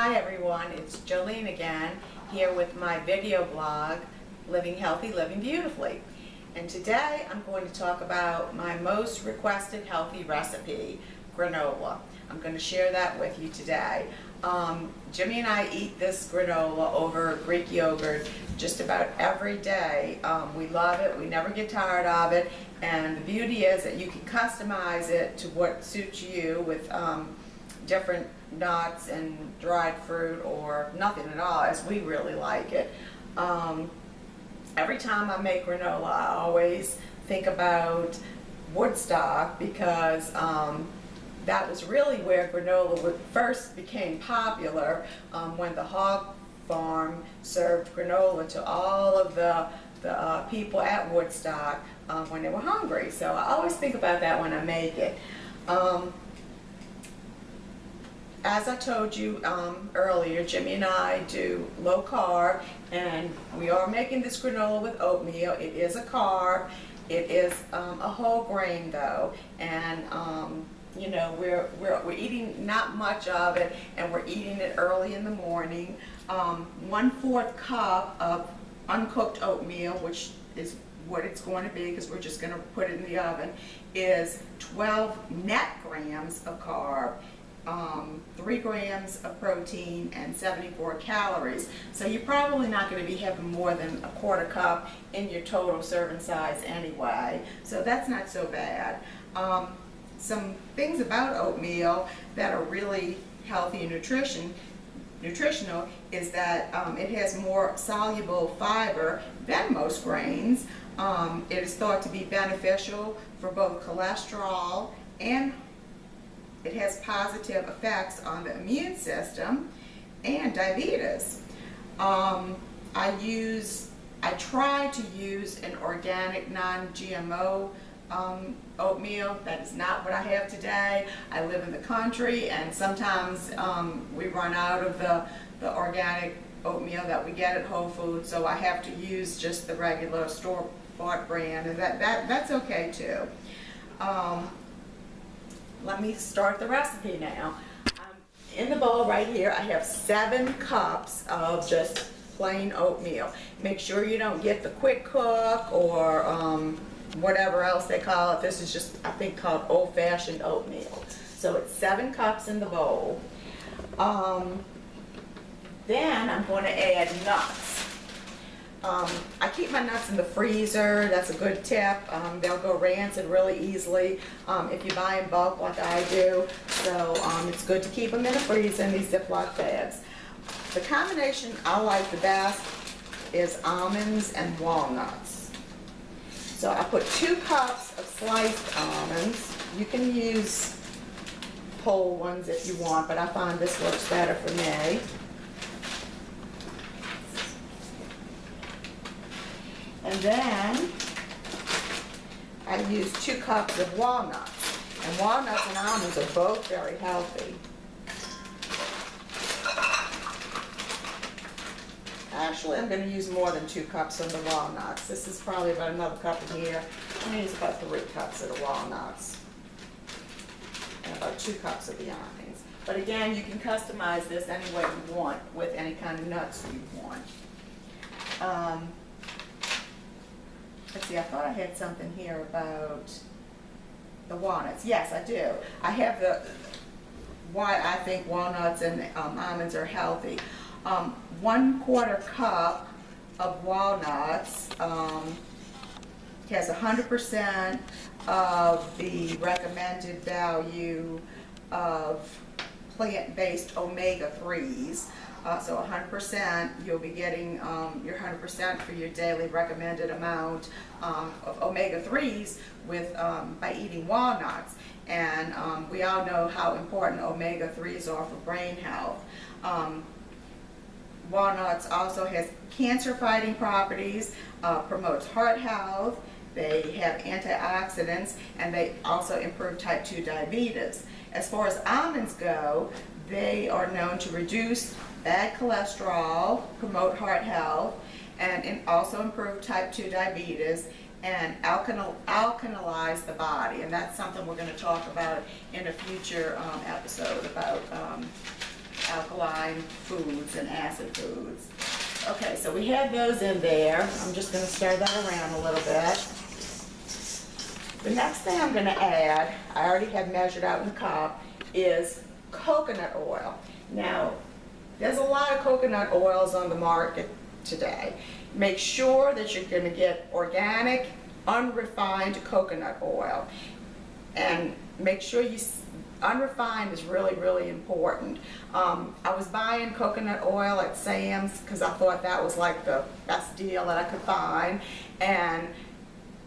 Hi everyone, it's Jolene again, here with my video blog, Living Healthy, Living Beautifully. And today I'm going to talk about my most requested healthy recipe, granola. I'm going to share that with you today. Jimmy and I eat this granola over Greek yogurt just about every day. We love it, we never get tired of it, and the beauty is that you can customize it to what suits you with different nuts and dried fruit or nothing at all, as we really like it. Every time I make granola, I always think about Woodstock, because that was really where granola first became popular, when the hog farm served granola to all of the people at Woodstock when they were hungry. So I always think about that when I make it. As I told you earlier, Jimmy and I do low carb, and we are making this granola with oatmeal. It is a carb. It is a whole grain though, and you know, we're eating not much of it, and we're eating it early in the morning. 1/4 cup of uncooked oatmeal, which is what it's going to be because we're just going to put it in the oven, is 12 net grams of carb, 3 grams of protein, and 74 calories. So you're probably not going to be having more than 1/4 cup in your total serving size anyway, so that's not so bad. Some things about oatmeal that are really healthy and nutritional is that it has more soluble fiber than most grains. It is thought to be beneficial for both cholesterol, and it has positive effects on the immune system and diabetes. I try to use an organic, non-GMO oatmeal. That is not what I have today. I live in the country, and sometimes we run out of the organic oatmeal that we get at Whole Foods, so I have to use just the regular store-bought brand, and that's okay too. Let me start the recipe now. In the bowl right here, I have 7 cups of just plain oatmeal. Make sure you don't get the quick cook or whatever else they call it. This is just, I think, called old-fashioned oatmeal. So it's 7 cups in the bowl. Then I'm going to add nuts. I keep my nuts in the freezer. That's a good tip. They'll go rancid really easily if you buy in bulk like I do. So it's good to keep them in the freezer in these Ziploc bags. The combination I like the best is almonds and walnuts. So I put 2 cups of sliced almonds. You can use whole ones if you want, but I find this works better for me. And then I use 2 cups of walnuts. And walnuts and almonds are both very healthy. Actually, I'm going to use more than 2 cups of the walnuts. This is probably about another cup in here. I'm going to use about 3 cups of the walnuts. And about 2 cups of the almonds. But again, you can customize this any way you want with any kind of nuts you want. Let's see, I thought I had something here about the walnuts. Yes, I do. I have why I think walnuts and almonds are healthy. 1/4 cup of walnuts has 100% of the recommended value of plant-based omega-3s. So 100%, you'll be getting your 100% for your daily recommended amount of omega-3s by eating walnuts. And we all know how important omega-3s are for brain health. Walnuts also has cancer-fighting properties, promotes heart health, they have antioxidants, and they also improve type 2 diabetes. As far as almonds go, they are known to reduce bad cholesterol, promote heart health, and also improve type 2 diabetes, and alkalize the body. And that's something we're going to talk about in a future episode about alkaline foods and acid foods. Okay, so we have those in there. I'm just going to stir that around a little bit. The next thing I'm going to add, I already have measured out in the cup, is coconut oil. Now, there's a lot of coconut oils on the market today. Make sure that you're going to get organic, unrefined coconut oil. And make sure unrefined is really, really important. I was buying coconut oil at Sam's because I thought that was like the best deal that I could find. And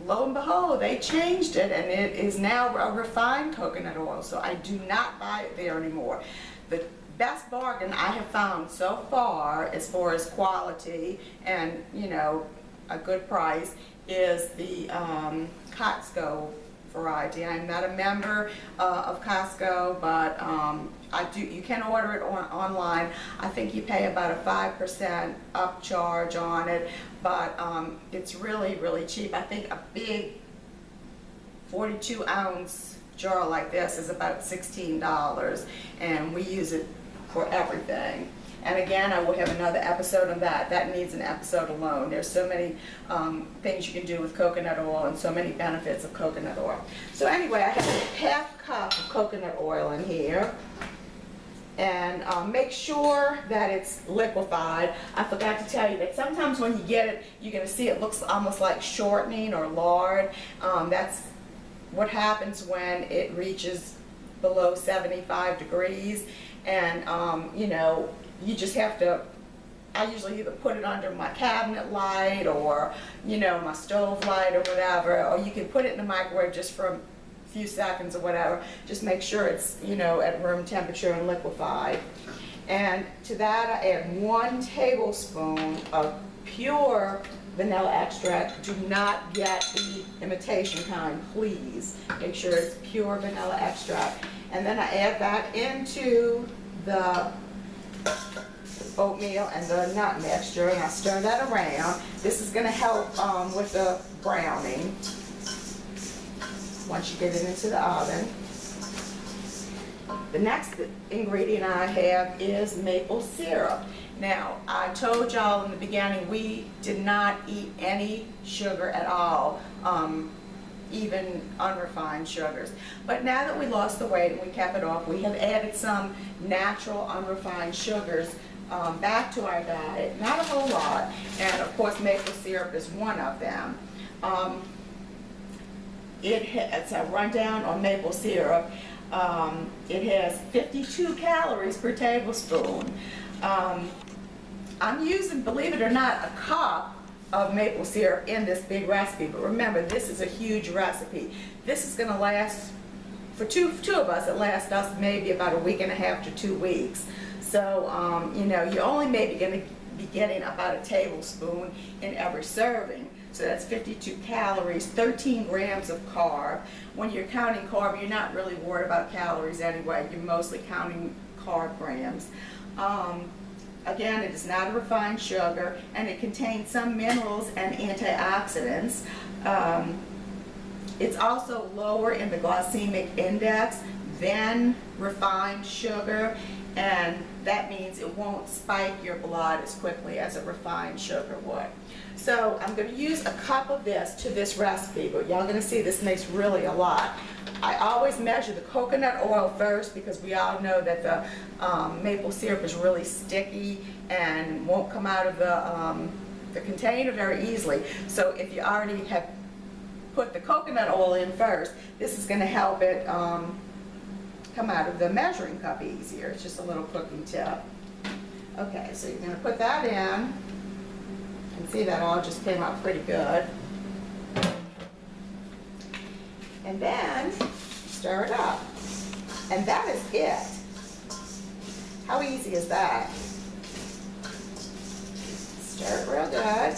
lo and behold, they changed it, and it is now a refined coconut oil, so I do not buy it there anymore. The best bargain I have found so far, as far as quality and, you know, a good price, is the Costco variety. I'm not a member of Costco, but you can order it online. I think you pay about a 5% upcharge on it, but it's really, really cheap. I think a big 42-ounce jar like this is about $16, and we use it for everything. And again, I will have another episode on that. That needs an episode alone. There's so many things you can do with coconut oil and so many benefits of coconut oil. So anyway, I have a half cup of coconut oil in here. And make sure that it's liquefied. I forgot to tell you that sometimes when you get it, you're going to see it looks almost like shortening or lard. That's what happens when it reaches below 75 degrees. And, you know, you just have to, I usually either put it under my cabinet light or, you know, my stove light or whatever, or you can put it in the microwave just for a few seconds or whatever. Just make sure it's, you know, at room temperature and liquefied. And to that I add 1 tablespoon of pure vanilla extract. Do not get the imitation kind, please. Make sure it's pure vanilla extract. And then I add that into the oatmeal and the nut mixture, and I stir that around. This is going to help with the browning once you get it into the oven. The next ingredient I have is maple syrup. Now, I told y'all in the beginning we did not eat any sugar at all, even unrefined sugars. But now that we lost the weight and we kept it off, we have added some natural unrefined sugars back to our diet. Not a whole lot, and of course maple syrup is one of them. It's a rundown on maple syrup. It has 52 calories per tablespoon. I'm using, believe it or not, a cup of maple syrup in this big recipe, but remember, this is a huge recipe. This is going to last, for two of us, it lasts us maybe about a week and a half to 2 weeks. So, you know, you're only maybe going to be getting about a tablespoon in every serving. So that's 52 calories, 13 grams of carb. When you're counting carb, you're not really worried about calories anyway. You're mostly counting carb grams. Again, it is not a refined sugar, and it contains some minerals and antioxidants. It's also lower in the glycemic index than refined sugar, and that means it won't spike your blood as quickly as a refined sugar would. So I'm going to use a cup of this to this recipe, but y'all going to see this makes really a lot. I always measure the coconut oil first because we all know that the maple syrup is really sticky and won't come out of the container very easily. So if you already have put the coconut oil in first, this is going to help it come out of the measuring cup easier. It's just a little cooking tip. Okay, so you're going to put that in. You can see that all just came out pretty good. And then stir it up. And that is it. How easy is that? Stir it real good.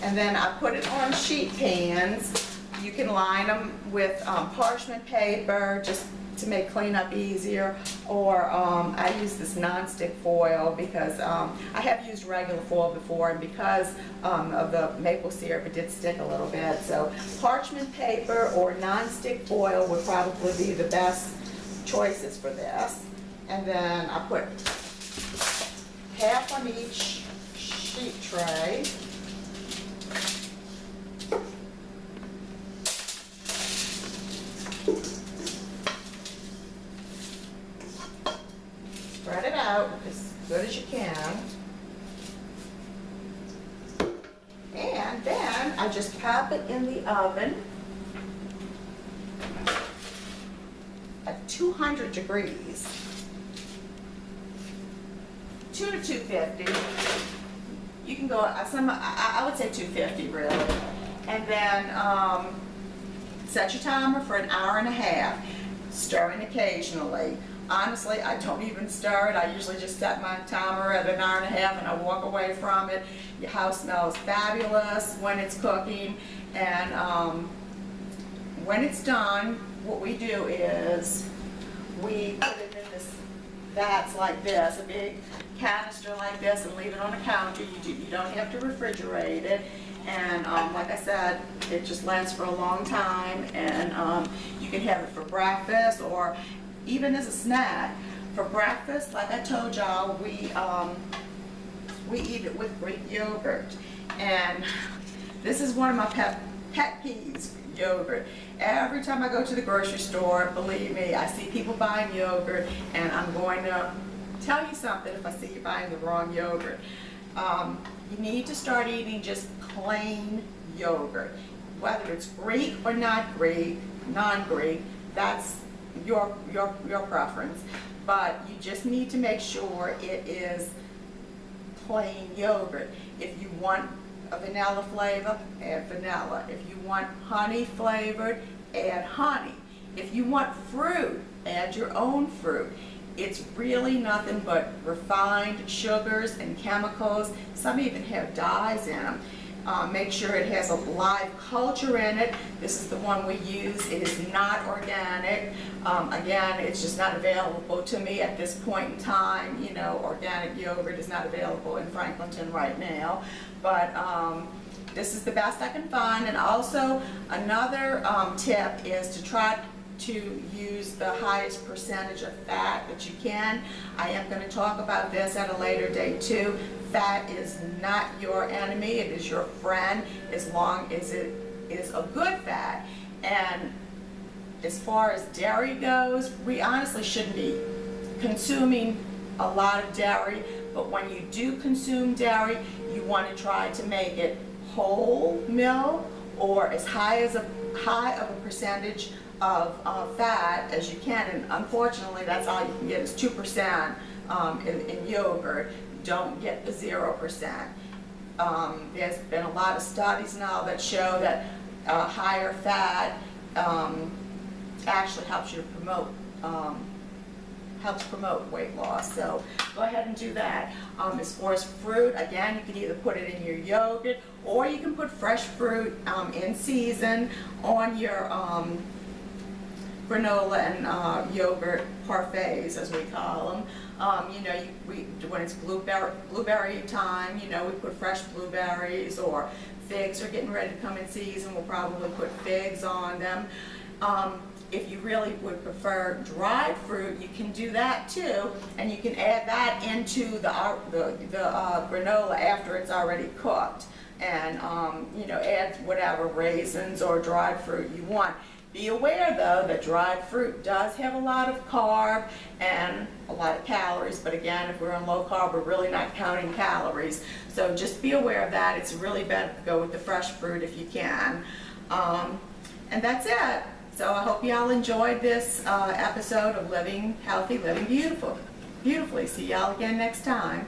And then I put it on sheet pans. You can line them with parchment paper just to make cleanup easier, or I use this non-stick foil because I have used regular foil before, and because of the maple syrup it did stick a little bit. So parchment paper or non-stick foil would probably be the best choices for this. And then I put half on each sheet tray. Spread it out as good as you can. And then I just pop it in the oven at 200 degrees. 2 to 250. You can go, I would say 250 really. And then set your timer for an hour and a half, stirring occasionally. Honestly, I don't even stir it. I usually just set my timer at an hour and a half and I walk away from it. Your house smells fabulous when it's cooking. And when it's done, what we do is we put it in this vats like this, a big canister like this, and leave it on the counter. You don't have to refrigerate it. And like I said, it just lasts for a long time, and you can have it for breakfast or even as a snack. For breakfast, like I told y'all, we eat it with Greek yogurt. And this is one of my pet peeves, yogurt. Every time I go to the grocery store, believe me, I see people buying yogurt, and I'm going to tell you something if I see you buying the wrong yogurt. You need to start eating just plain yogurt. Whether it's Greek or not Greek, non-Greek, that's your preference. But you just need to make sure it is plain yogurt. If you want a vanilla flavor, add vanilla. If you want honey flavored, add honey. If you want fruit, add your own fruit. It's really nothing but refined sugars and chemicals. Some even have dyes in them. Make sure it has a live culture in it. This is the one we use. It is not organic. Again, it's just not available to me at this point in time. You know, organic yogurt is not available in Franklinton right now. But this is the best I can find. And also, another tip is to try to use the highest percentage of fat that you can. I am going to talk about this at a later date too. Fat is not your enemy, it is your friend, as long as it is a good fat. And as far as dairy goes, we honestly shouldn't be consuming a lot of dairy, but when you do consume dairy, you want to try to make it whole milk or as high of a percentage of fat as you can. And unfortunately, that's all you can get is 2% in yogurt. Don't get the 0%. There's been a lot of studies now that show that higher fat actually helps you to promote weight loss. So go ahead and do that. As far as fruit, again, you can either put it in your yogurt or you can put fresh fruit in season on your granola and yogurt parfaits, as we call them. You know, when it's blueberry time, you know, we put fresh blueberries, or figs are getting ready to come in season, we'll probably put figs on them. If you really would prefer dried fruit, you can do that too, and you can add that into the granola after it's already cooked, and you know, add whatever raisins or dried fruit you want. Be aware though that dried fruit does have a lot of carb and a lot of calories, but again, if we're on low carb, we're really not counting calories. So just be aware of that. It's really better to go with the fresh fruit if you can. And that's it. So I hope y'all enjoyed this episode of Living Healthy, Living Beautifully. See y'all again next time.